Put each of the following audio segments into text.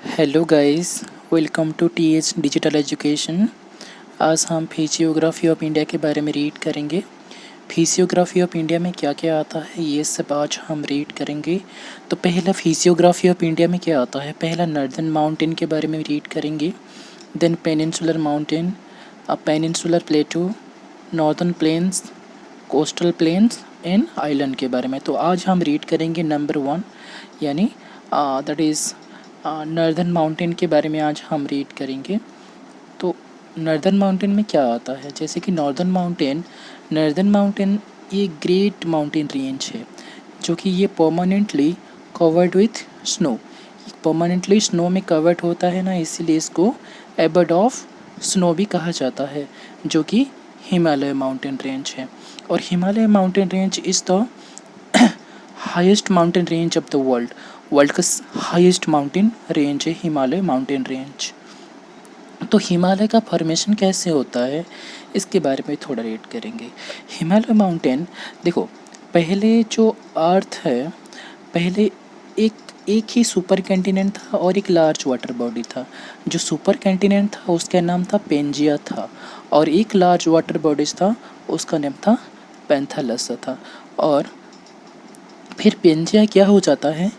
Hello guys, welcome to TH digital education. आज हम physiography of India के बारे में रीड करेंगे। फिजियोग्राफी ऑफ इंडिया में क्या क्या आता है ये सब आज हम रीड करेंगे। तो पहला फिजियोग्राफी ऑफ इंडिया में क्या आता है, पहला नॉर्दर्न माउंटेन के बारे में रीड करेंगे। Then peninsular mountain, peninsular plateau, northern plains, coastal plains and island के बारे में। तो आज हम रीड करेंगे नंबर 1 यानी दैट इज़ नॉर्दर्न माउंटेन के बारे में आज हम रीड करेंगे। तो नॉर्दर्न माउंटेन में क्या आता है, जैसे कि नॉर्दर्न माउंटेन ये ग्रेट माउंटेन रेंज है जो कि ये permanently covered with snow, permanently snow में कवर्ड होता है ना, इसीलिए इसको एबर्ड ऑफ स्नो भी कहा जाता है, जो कि हिमालय माउंटेन रेंज है। और Himalaya mountain range is the highest mountain range of the world का हाईएस्ट माउंटेन रेंज है हिमालय माउंटेन रेंज। तो हिमालय का फॉर्मेशन कैसे होता है इसके बारे में थोड़ा रीड करेंगे। हिमालय माउंटेन देखो, पहले जो अर्थ है, पहले एक एक ही सुपर कंटिनेंट था और एक लार्ज वाटर बॉडी था। जो सुपर कंटिनेंट था उसका नाम था पेंजिया था, और एक लार्ज वाटर बॉडीज था उसका नाम था पैंथालस था। और फिर पेंजिया क्या हो जाता है,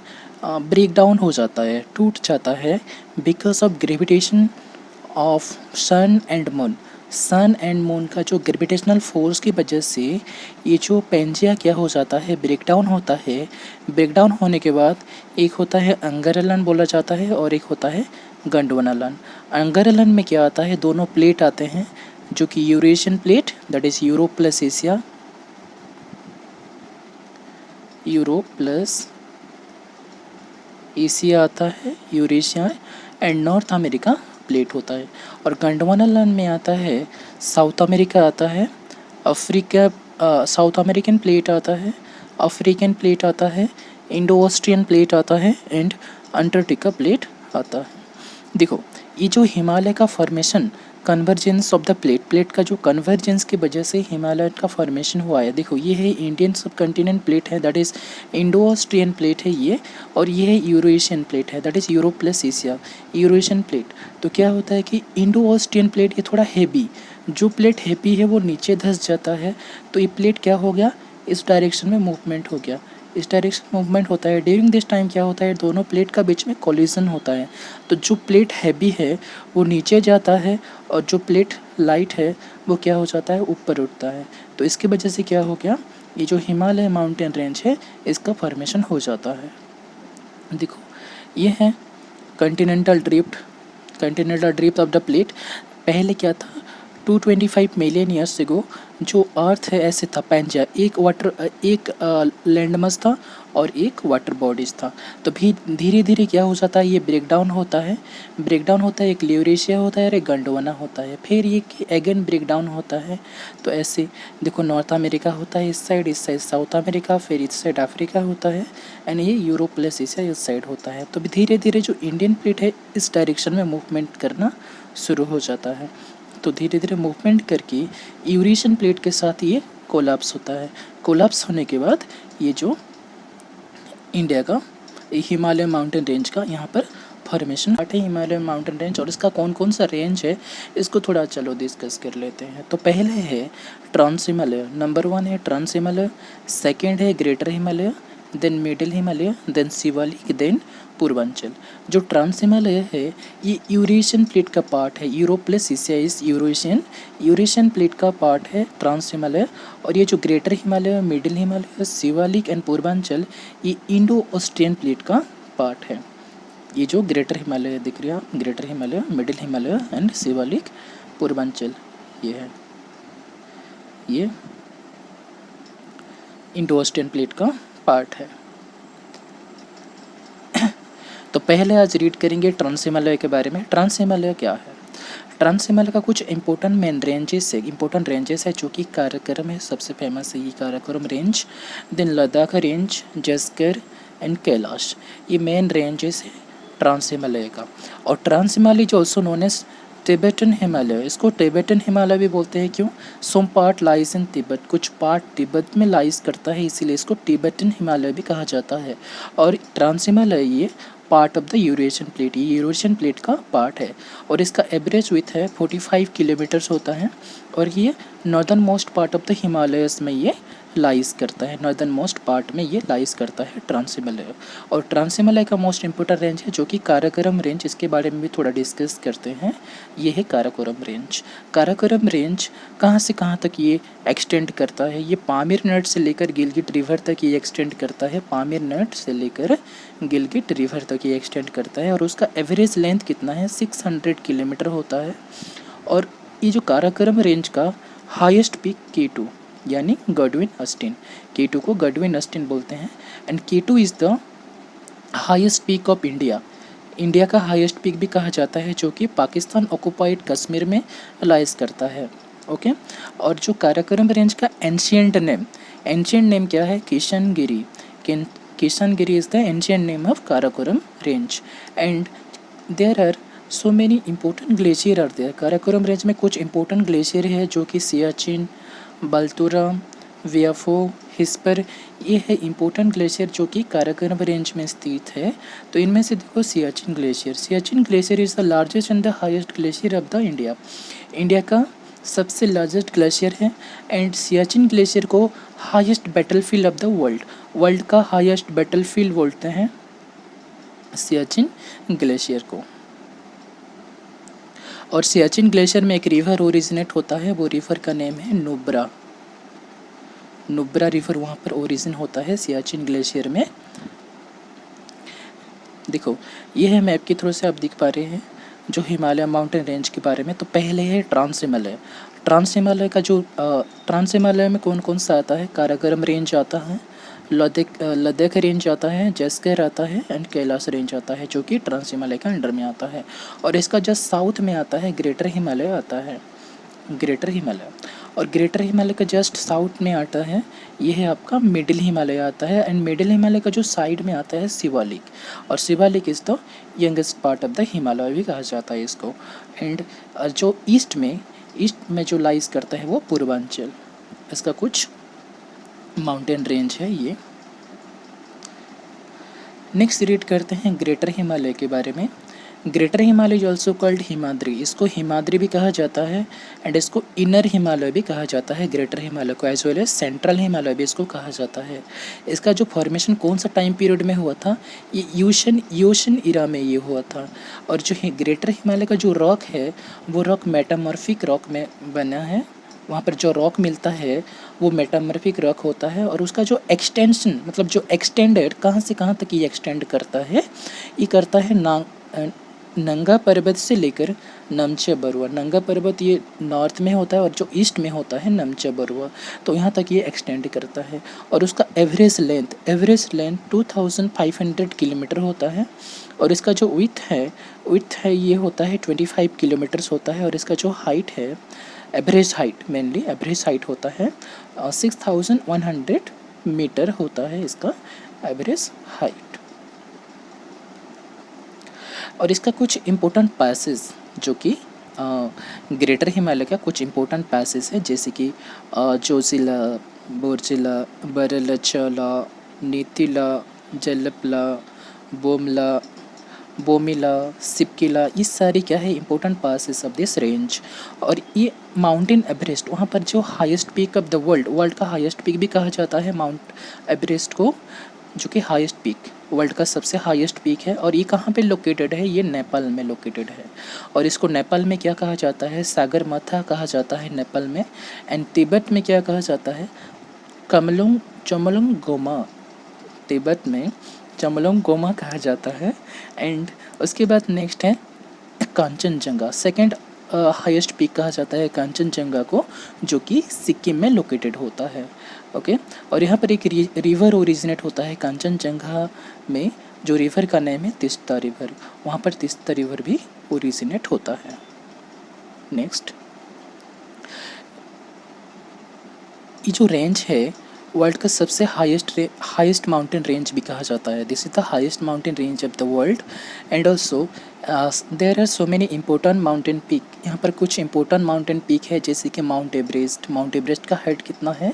ब्रेक डाउन हो जाता है, टूट जाता है because of gravitation of sun and moon का जो ग्रेविटेशनल फोर्स की वजह से ये जो पेंजिया क्या हो जाता है, ब्रेक डाउन होता है। ब्रेक डाउन होने के बाद एक होता है अंगरलन बोला जाता है और एक होता है गोंडवानालन। अंगरलन में क्या आता है, दोनों प्लेट आते हैं जो कि Eurasian plate that is Europe plus Asia आता है, Eurasia and north America plate होता है। और गोंडवानालन में आता है साउथ अमेरिका आता है, साउथ अमेरिकन प्लेट आता है, अफ्रीकन प्लेट आता है, इंडो ऑस्ट्रियन प्लेट आता है एंड अंटार्कटिका प्लेट आता है। देखो, ये जो हिमालय का formation convergence of the plate का जो कन्वर्जेंस की वजह से हिमालय का फॉर्मेशन हुआ है। देखो, ये है इंडियन सब कंटिनेंट प्लेट है that is Indo Austrian plate है ये, और ये है यूरेशियन प्लेट है that is Europe plus Asia Eurasian plate. तो क्या होता है कि इंडो ऑस्ट्रियन प्लेट ये थोड़ा हैवी, जो प्लेट हैवी है वो नीचे धंस जाता है, तो ये प्लेट क्या हो गया, इस डायरेक्शन में मूवमेंट हो गया, इस डायरेक्शन मूवमेंट होता है। ड्यूरिंग दिस टाइम क्या होता है, दोनों प्लेट का बीच में कोलिजन होता है। तो जो प्लेट हैवी है वो नीचे जाता है और जो प्लेट लाइट है वो क्या हो जाता है, ऊपर उठता है। तो इसकी वजह से क्या हो गया, ये जो हिमालय माउंटेन रेंज है इसका फॉर्मेशन हो जाता है। देखो, ये है Continental drift of the plate. पहले क्या था, 225 मिलियन ईयर्स एगो जो अर्थ है ऐसे था पेंजिया, एक लैंडमास था और एक वाटर बॉडीज था। तो भी धीरे धीरे क्या हो जाता है, ये ब्रेक डाउन होता है, एक ल्यूरेशिया होता है और एक गोंडवाना होता है, फिर ये अगेन ब्रेक डाउन होता है। तो ऐसे देखो, नॉर्थ अमेरिका होता है इस साइड साउथ अमेरिका, फिर इस साइड अफ्रीका होता है एंड ये यूरोप प्लस एशिया इस साइड होता है। तो धीरे धीरे जो इंडियन प्लेट है इस डायरेक्शन में मूवमेंट करना शुरू हो जाता है। तो धीरे धीरे मूवमेंट करके यूरेशियन प्लेट के साथ ये कोलैप्स होता है। कोलैप्स होने के बाद ये जो इंडिया का हिमालय माउंटेन रेंज का यहाँ पर फॉर्मेशन है हिमालय माउंटेन रेंज। और इसका कौन कौन सा रेंज है इसको थोड़ा चलो डिस्कस कर लेते हैं। तो पहले है ट्रांस हिमालय, नंबर 1 है ट्रांस हिमालय, सेकेंड है greater Himalaya, then middle Himalaya, then Shivalik, then Purvanchal. जो ट्रांस हिमालय है ये यूरेशियन प्लेट का पार्ट है, यूरोप प्लस एशिया इस यूरेशियन प्लेट का पार्ट है ट्रांस हिमालय। और ये जो greater Himalaya, middle Himalaya, Shivalik and Purvanchal ये इंडो ऑस्ट्रियन प्लेट का पार्ट है। ये जो ग्रेटर हिमालय दिख रहा है, greater Himalaya, middle Himalaya and Shivalik, Purvanchal, ये है, ये इंडो ऑस्ट्रियन प्लेट का पार्ट है। तो पहले आज रीड करेंगे ट्रांस हिमालय के बारे में। ट्रांस हिमालय क्या है, ट्रांस हिमालय का कुछ इंपॉर्टेंट रेंजेस है जो कि काराकोरम है, सबसे फेमस है ये Karakoram range, then Ladakh range, Zanskar and Kailash, ये मेन रेंजेस है ट्रांस हिमालय का। और trans Himalaya is also known as Tibetan Himalaya, इसको तिब्बतन हिमालय भी बोलते हैं। क्यों? Some part lies in Tibet, कुछ पार्ट तिब्बत में लाइज करता है, इसीलिए इसको तिब्बतन हिमालय भी कहा जाता है। और ट्रांस हिमालय ये part of the Eurasian plate, ये यूरेशियन प्लेट का पार्ट है और इसका एवरेज विथ है 45 किलोमीटर्स होता है और ये northern most part of the Himalayas में ये लाइज करता है, नॉर्दर्न मोस्ट पार्ट में ये लाइज करता है ट्रांस हिमालय। और ट्रांस हिमालय का मोस्ट इंपॉर्टेंट रेंज है जो कि काराकोरम रेंज, इसके बारे में भी थोड़ा डिस्कस करते हैं। ये है काराकोरम रेंज। काराकोरम रेंज कहाँ से कहाँ तक ये एक्सटेंड करता है? ये पामीर नट से लेकर गिलगिट रिवर तक ये एक्सटेंड करता है, पामीर नट से लेकर गिलगिट रिवर तक ये एक्सटेंड करता है और उसका एवरेज लेंथ कितना है? 600 किलोमीटर होता है। और ये जो काराकोरम रेंज का हाईएस्ट पीक K2 यानी गॉडविन अस्टिन, K2 को गॉडविन अस्टिन बोलते हैं and K2 is the highest peak of India. India का हाईएस्ट पीक भी कहा जाता है जो कि पाकिस्तान ऑक्युपाइड कश्मीर में लाइज करता है। ओके और जो काराकोरम रेंज का एंशियंट नेम क्या है? Kishangiri. Kishangiri is the ancient name of Karakoram range and there are so many important glacier are there. Karakoram range में कुछ इंपॉर्टेंट ग्लेशियर है जो कि सियाचिन, बाल्तोरा, वियाफो, हिस्पर, ये है इंपॉर्टेंट ग्लेशियर जो कि काराकोरम रेंज में स्थित है। तो इनमें से देखो Siachen glacier is the largest and the highest glacier of the India. India का सबसे लार्जेस्ट ग्लेशियर है एंड सियाचिन ग्लेशियर को highest battlefield of the world का हाईएस्ट बैटलफील्ड बोलते हैं सियाचिन ग्लेशियर को। और सियाचिन ग्लेशियर में एक रिवर ओरिजिनेट होता है, वो रिवर का नेम है नुब्रा रिवर, वहाँ पर ओरिजिन होता है सियाचिन ग्लेशियर में। देखो ये है मैप के थ्रू से आप दिख पा रहे हैं जो हिमालय माउंटेन रेंज के बारे में। तो पहले है ट्रांस हिमालय का जो ट्रांस हिमालय में कौन कौन सा आता है? काराकोरम रेंज आता है, लद्दाख रेंज आता है, जैसकर आता है एंड कैलाश रेंज आता है जो कि ट्रांस हिमालय का अंडर में आता है। और इसका जस्ट साउथ में आता है ग्रेटर हिमालय आता है, ग्रेटर हिमालय। और ग्रेटर हिमालय का जस्ट साउथ में आता है ये है आपका मिडिल हिमालय आता है एंड मिडिल हिमालय का जो साइड में आता है शिवालिक, और Shivalik is the youngest part of the Himalaya भी कहा जाता है इसको। एंड जो ईस्ट में जो लाइज करता है वो पूर्वांचल, इसका कुछ माउंटेन रेंज है ये। नेक्स्ट रीड करते हैं ग्रेटर हिमालय के बारे में। Greater Himalaya is also called Himadri, इसको हिमाद्री भी कहा जाता है एंड इसको इनर हिमालय भी कहा जाता है ग्रेटर हिमालय को, as well as central Himalaya भी इसको कहा जाता है। इसका जो फॉर्मेशन कौन सा टाइम पीरियड में हुआ था? ये यूशन इरा में ये हुआ था। और जो ग्रेटर हिमालय का जो रॉक है वो रॉक मेटामॉर्फिक रॉक में बना है, वहाँ पर जो रॉक मिलता है वो मेटामॉर्फिक रॉक होता है और उसका जो एक्सटेंशन मतलब जो एक्सटेंडेड कहाँ से कहाँ तक ये एक्सटेंड करता है, ये करता है नंगा पर्वत से लेकर नमचे बरुआ। नंगा पर्वत ये नॉर्थ में होता है और जो ईस्ट में होता है नमचे बरुआ, तो यहाँ तक ये एक्सटेंड करता है। और उसका एवरेज लेंथ 2500 किलोमीटर होता है और इसका जो विड्थ है ये होता है 25 किलोमीटर्स होता है। और इसका जो हाइट है एवरेज हाइट होता है 6100 मीटर होता है इसका एवरेज हाइट। और इसका कुछ इम्पोर्टेंट पैसेज जो कि ग्रेटर हिमालय का कुछ इम्पोर्टेंट पैसेज है जैसे कि जोजिला, बोरजिला, बरलचला, नीतिला, जलपला, बोमिला, सिपकिला, ये सारी क्या है important passes of this range. और ये माउंटेन एवरेस्ट वहाँ पर जो highest peak of the world का हाईएस्ट पीक भी कहा जाता है माउंट एवरेस्ट को, जो कि हाईएस्ट पीक वर्ल्ड का सबसे हाईएस्ट पीक है। और ये कहाँ पे लोकेटेड है? ये नेपाल में लोकेटेड है और इसको नेपाल में क्या कहा जाता है? सागर माथा कहा जाता है नेपाल में। एंड तिब्बत में क्या कहा जाता है? चमोलंगोमा, तिब्बत में चमोलंगोमा कहा जाता है। एंड उसके बाद नेक्स्ट है कांचनजंगा, सेकंड हाईएस्ट पीक कहा जाता है कांचनजंगा को, जो कि सिक्किम में लोकेटेड होता है। ओके और यहाँ पर एक रिवर ओरिजिनेट होता है कांचनजंगा में, जो रिवर का नेम है तीस्ता रिवर, वहाँ पर तीस्ता रिवर भी ओरिजिनेट होता है। नेक्स्ट ये जो रेंज है वर्ल्ड का सबसे हाईएस्ट माउंटेन रेंज भी कहा जाता है। This is the highest mountain range of the world. And also there are so many important mountain peak. यहाँ पर कुछ इम्पोर्टेंट माउंटेन पीक है, जैसे कि माउंट एवरेस्ट। माउंट एवरेस्ट का हाइट कितना है?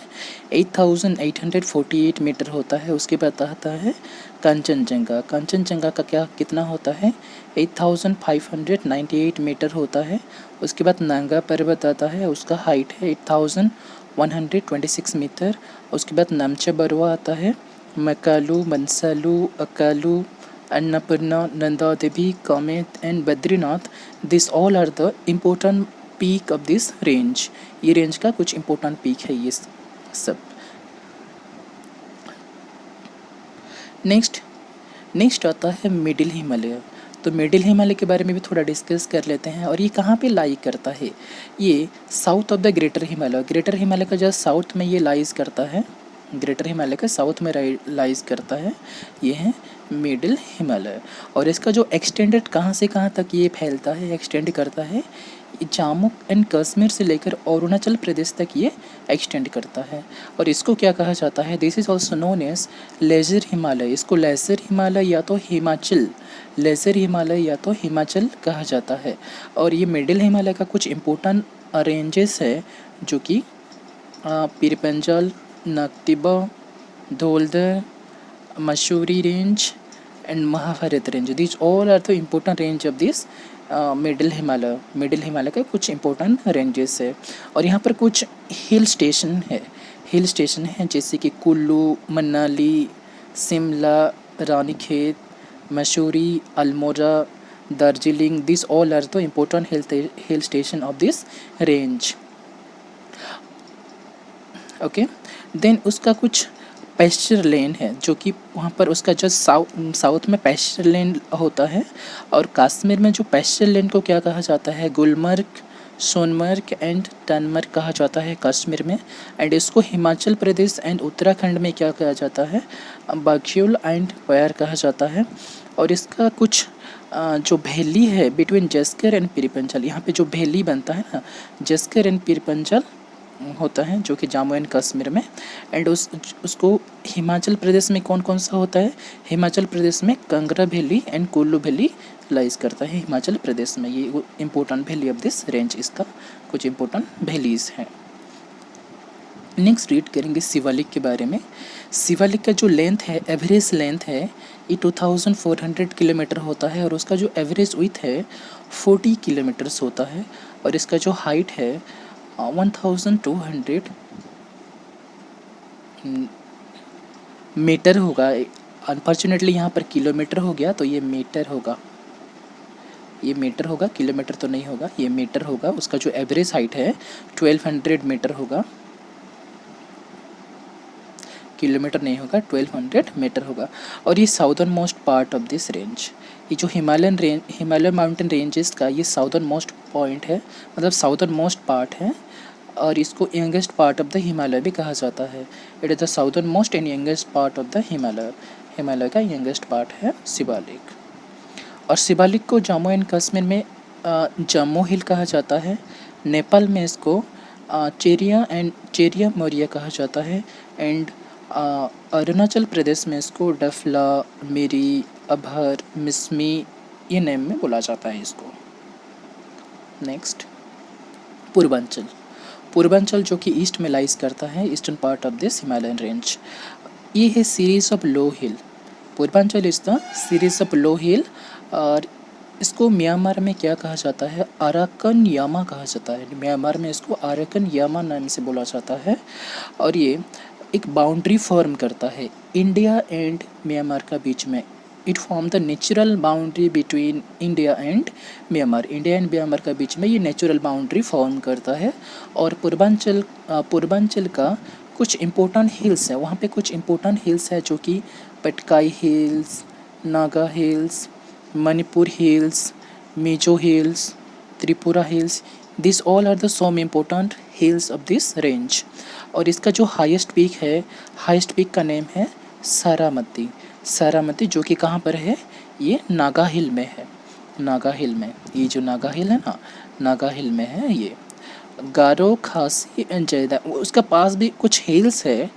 8848 मीटर होता है। उसके बाद आता है कंचनजंगा। कंचनजंगा का क्या कितना होता है? 8598 मीटर होता है। उसके बाद नांगा पर्वत आता है, उसका हाइट है 8126 मीटर। उसके बाद नामचा बरुआ आता है, Makalu, Manaslu, Akalu, Annapurna, Nanda Devi, Kamet and Badrinath. This all are the important peak of this range. ये रेंज का कुछ इम्पोर्टेंट पीक है ये सब। नेक्स्ट आता है मिडिल हिमालय। तो मिडिल हिमालय के बारे में भी थोड़ा डिस्कस कर लेते हैं। और ये कहाँ पे लाई करता है? ये south of the greater Himalaya. Greater Himalaya का जस्ट साउथ में ये लाइज करता है। ग्रेटर हिमालय के साउथ में लाइज करता है। ये है मिडिल हिमालय। और इसका जो एक्सटेंडेड कहाँ से कहाँ तक ये फैलता है, एक्सटेंड करता है, जम्मू एंड कश्मीर से लेकर अरुणाचल प्रदेश तक ये एक्सटेंड करता है। और इसको क्या कहा जाता है? This is also known as lesser Himalaya. इसको लेज़र हिमालय या तो हिमाचल, लेज़र हिमालय या तो हिमाचल कहा जाता है। और ये मिडिल हिमालय का कुछ इम्पोर्टेंट रेंजेस है, जो कि Pir Panjal, Nag Tibba, Dhauladhar, Mussoorie range and Mahabharat range. This all are the important range of this middle Himalaya. Middle Himalaya का कुछ इम्पोर्टेंट रेंजेस है। और यहाँ पर कुछ हिल स्टेशन है जैसे कि Kullu, Manali, Shimla, Ranikhet, Mussoorie, Almora, Darjeeling. This all are the important hill station of this range. Okay, then उसका कुछ पैस्चर लैंड है, जो कि वहाँ पर उसका जस्ट साउथ में पैस्चर लैंड होता है। और कश्मीर में जो पैस्चर लैंड को क्या कहा जाता है? गुलमर्ग, सोनमर्ग एंड टनमर्ग कहा जाता है कश्मीर में। एंड इसको हिमाचल प्रदेश एंड उत्तराखंड में क्या कहा जाता है? बघ्यूल एंड प्यार कहा जाता है। और इसका कुछ जो वैली है बिटवीन जस्कर एंड पीरपंजल, यहाँ पे जो वैली बनता है ना, जस्कर एंड पीरपंजल होता है, जो कि जम्मू एंड कश्मीर में। एंड उसको हिमाचल प्रदेश में कौन कौन सा होता है? हिमाचल प्रदेश में Kangra valley and Kullu valley lies करता है हिमाचल प्रदेश में। ये important valley of this range, इसका कुछ इम्पोर्टेंट वैलीज हैं। नेक्स्ट रीड करेंगे शिवालिक के बारे में। शिवालिक का जो लेंथ है, एवरेज लेंथ है, ये 2400 किलोमीटर होता है। और उसका जो एवरेज विड्थ है 40 किलोमीटर्स होता है। और इसका जो हाइट है 1200 मीटर होगा। अनफॉर्चुनेटली यहाँ पर किलोमीटर हो गया, तो ये मीटर होगा, ये मीटर होगा, किलोमीटर तो नहीं होगा, ये मीटर होगा। उसका जो एवरेज हाइट है 1200 मीटर होगा, किलोमीटर नहीं होगा, 1200 मीटर होगा। और ये southern most part of this range. ये जो हिमालयन माउंटेन रेंजेस का ये साउदर्न मोस्ट पॉइंट है, मतलब साउदर्न मोस्ट पार्ट है। और इसको youngest part of the Himalaya भी कहा जाता है। It is the southern most and youngest part of the Himalaya. Himalaya का यंगेस्ट पार्ट है शिवालिक। और शिवालिक को जम्मू एंड कश्मीर में जम्मू हिल कहा जाता है। नेपाल में इसको चेरिया मोरिया कहा जाता है। एंड अरुणाचल प्रदेश में इसको डफला, मिरी, अभर, मिसमी, ये नेम में बोला जाता है इसको। नेक्स्ट पूर्वांचल जो कि ईस्ट में लाइज करता है, eastern part of this Himalayan range. ये है series of low hill. Purvanchal is the series of low hill. और इसको म्यांमार में क्या कहा जाता है? अराकन यामा कहा जाता है। म्यांमार में इसको अराकन यामा नाम से बोला जाता है। और ये एक बाउंड्री फॉर्म करता है इंडिया एंड म्यांमार का बीच में। It form the natural boundary between India and Myanmar. India and Myanmar का बीच में ये नेचुरल बाउंड्री फॉर्म करता है। और पूर्वांचल का कुछ इम्पोर्टेंट हिल्स है, वहाँ पे कुछ इम्पोर्टेंट हिल्स है, जो कि Patkai hills, Naga hills, Manipur hills, Mizo hills, Tripura hills. This all are the some important hills of this range. और इसका जो हाईएस्ट पीक है, हाईएस्ट पीक का नेम है सारामती, जो कि कहाँ पर है? ये नागा हिल में है। नागा हिल में, ये जो नागा हिल है ना, नागा हिल में है ये। गारो, खासी एंड जैंतिया, उसका पास भी कुछ हिल्स है,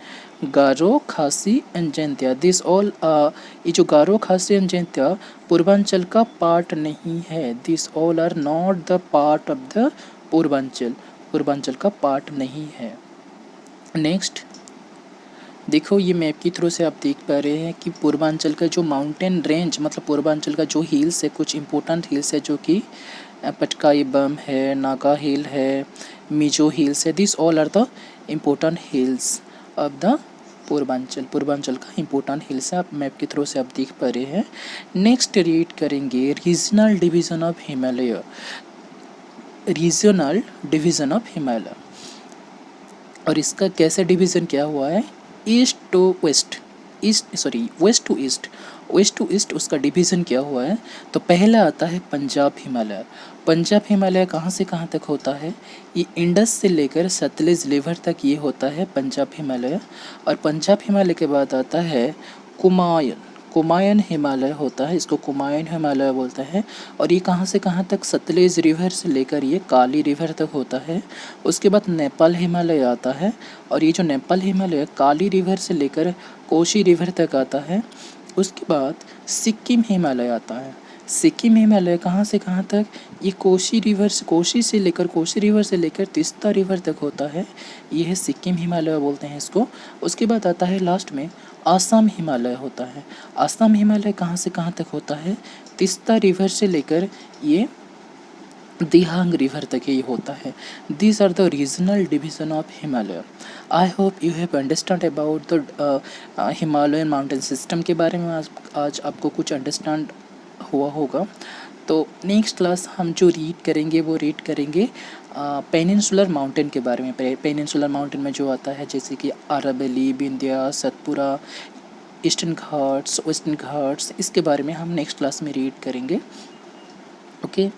गारो, खासी एंड जैंतिया। दिस ऑल, ये जो गारो, खासी एंड जैंतिया पूर्वांचल का पार्ट नहीं है। This all are not the part of the Purvanchal, Purvanchal का पार्ट नहीं है। नेक्स्ट देखो, ये मैप की थ्रू से आप देख पा रहे हैं कि पूर्वांचल का जो माउंटेन रेंज, मतलब पूर्वांचल का जो हिल्स है, कुछ इंपॉर्टेंट हिल्स है, जो कि पटकाई बम है, नागा हिल है, मिजो हिल्स है। This all are the important hills of the Purvanchal, Purvanchal का इम्पोर्टेंट हिल्स है। आप मैप के थ्रू से आप देख पा रहे हैं। नेक्स्ट रीड करेंगे regional division of Himalaya, regional division of Himalaya. और इसका कैसे डिवीज़न क्या हुआ है, east to west, west to east, west to east उसका डिवीज़न क्या हुआ है। तो पहला आता है पंजाब हिमालय। पंजाब हिमालय कहाँ से कहाँ तक होता है, ये इंडस से लेकर सतलुज रिवर तक ये होता है पंजाब हिमालय। और पंजाब हिमालय के बाद आता है कुमायून, कुमायून हिमालय होता है, इसको कुमायून हिमालय बोलते हैं। और ये कहाँ से कहाँ तक, सतलुज रिवर से लेकर ये काली रिवर तक होता है। उसके बाद नेपाल हिमालय आता है, और ये जो नेपाल हिमालय काली रिवर से लेकर कोशी रिवर तक आता है। उसके बाद सिक्किम हिमालय आता है। सिक्किम हिमालय कहाँ से कहाँ तक, ये कोशी रिवर से, कोशी रिवर से लेकर तीस्ता रिवर तक होता है। ये है सिक्किम हिमालय बोलते हैं इसको। उसके बाद आता है लास्ट में आसाम हिमालय होता है। आसाम हिमालय कहाँ से कहाँ तक होता है, तीस्ता रिवर से लेकर ये दिहांग रिवर तक ये होता है। These are the regional division of Himalaya. I hope you have understand about the Himalayan mountain system के बारे में आज आपको कुछ अंडरस्टैंड हुआ होगा। तो नेक्स्ट क्लास हम जो रीड करेंगे वो रीड करेंगे पेनिनसुलर माउंटेन के बारे में। पेनिनसुलर माउंटेन में जो आता है जैसे कि अरावली, विंध्या, सतपुरा, ईस्टर्न घाट्स, वेस्टर्न घाट्स, इसके बारे में हम नेक्स्ट क्लास में रीड करेंगे। ओके।